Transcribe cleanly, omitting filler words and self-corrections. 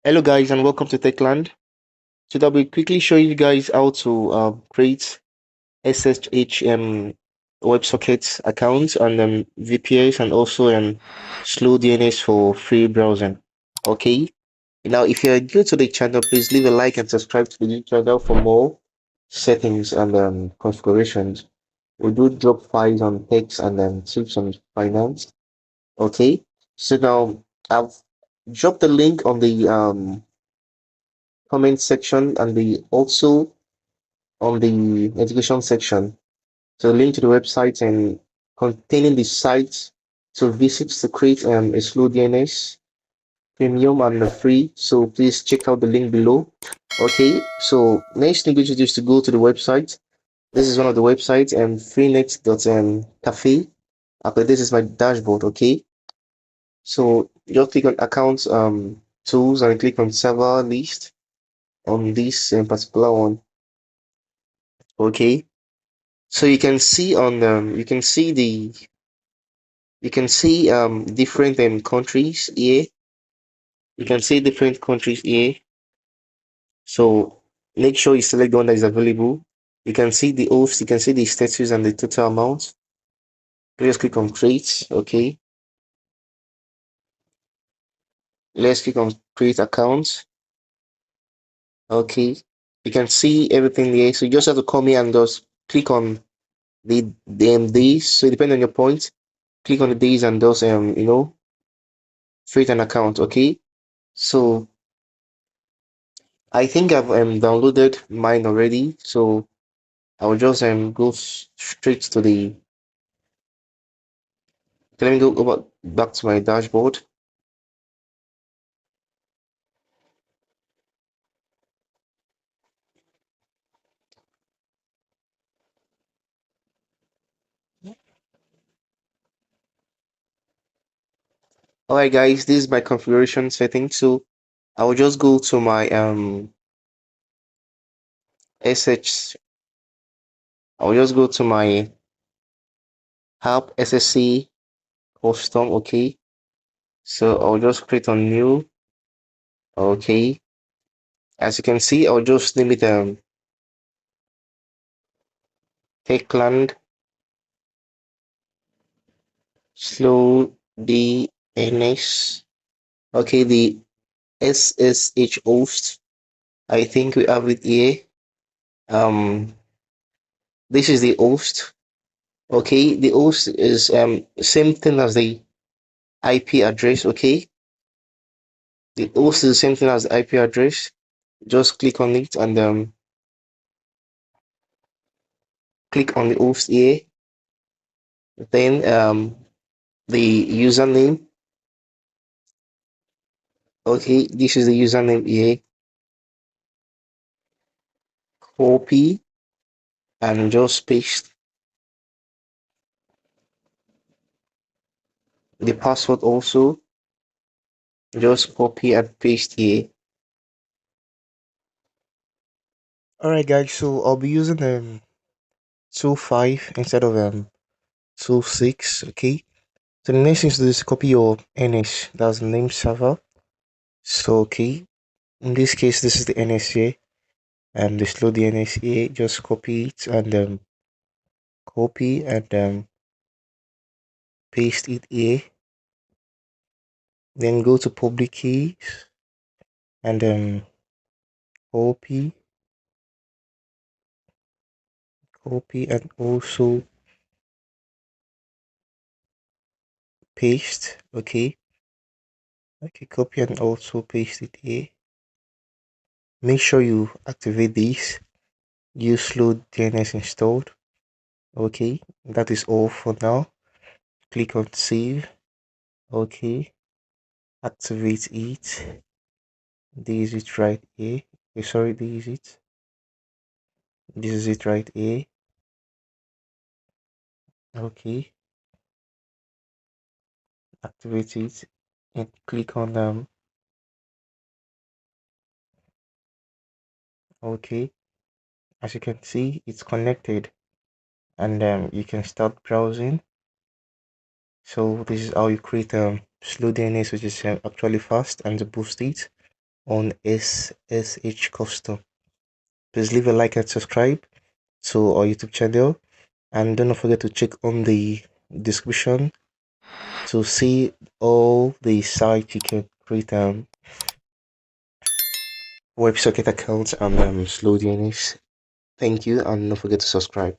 Hello guys and welcome to Techland. Today I'll be quickly showing you guys how to create SSH WebSocket accounts and VPS and also slow DNS for free browsing. Okay. Now if you're new to the channel, please leave a like and subscribe to the new channel for more settings and configurations. We do drop files on text and tips on finance. Okay. So now I've dropped the link on the comment section and the also on the education section. So link to the website and containing the site to visit to create a slow DNS premium and free. So please check out the link below. Okay, so next thing we should do is to go to the website. This is one of the websites and freenet.cafe. Okay, this is my dashboard. Okay, so just click on accounts tools and click on server list on this particular one. Okay, so you can see on you can see different countries here. You can see different countries here. So make sure you select the one that is available. You can see the host, you can see the status and the total amount. Let's click on create. Okay. Let's click on create account. Okay. You can see everything here. So you just have to come here and just click on the days. So depending on your point, click on the days and just create an account. Okay. So I think I've downloaded mine already, so I'll just go straight to the. Let me go back to my dashboard. Alright, guys, this is my configuration setting. So I will just go to my sh. I will just go to my app ssc custom. Okay, so I'll just create a new. Okay, as you can see, I'll just name it Techland Slow DNS. Okay, the SSH host. I think we have it here. Um, this is the host. Okay, the host is same thing as the IP address. Okay, the host is the same thing as the IP address. Just click on it and click on the host here. Then the username. Okay, this is the username here. Copy and just paste the password also. Just copy and paste here. Alright guys, so I'll be using 2.5 instead of 2.6. Okay, so the next thing is to do is copy your NS, that's the name server. So okay, in this case this is the NS here and the slow DNS here. Just copy it and copy and paste it here. Then go to public keys and copy and also paste. Okay, copy and also paste it here. Make sure you activate this. Use slow DNS installed. Okay, that is all for now. Click on save. Okay, activate it. This is it right here. Sorry, this is it right here. Okay, activate it and click on okay, as you can see it's connected and you can start browsing. So this is how you create slow DNS, which is actually fast and boost it. on SSH Custom. Please leave a like and subscribe to our YouTube channel, and don't forget to check on the description to see all the sites you can create WebSocket accounts and Slowdns. Thank you, and don't forget to subscribe.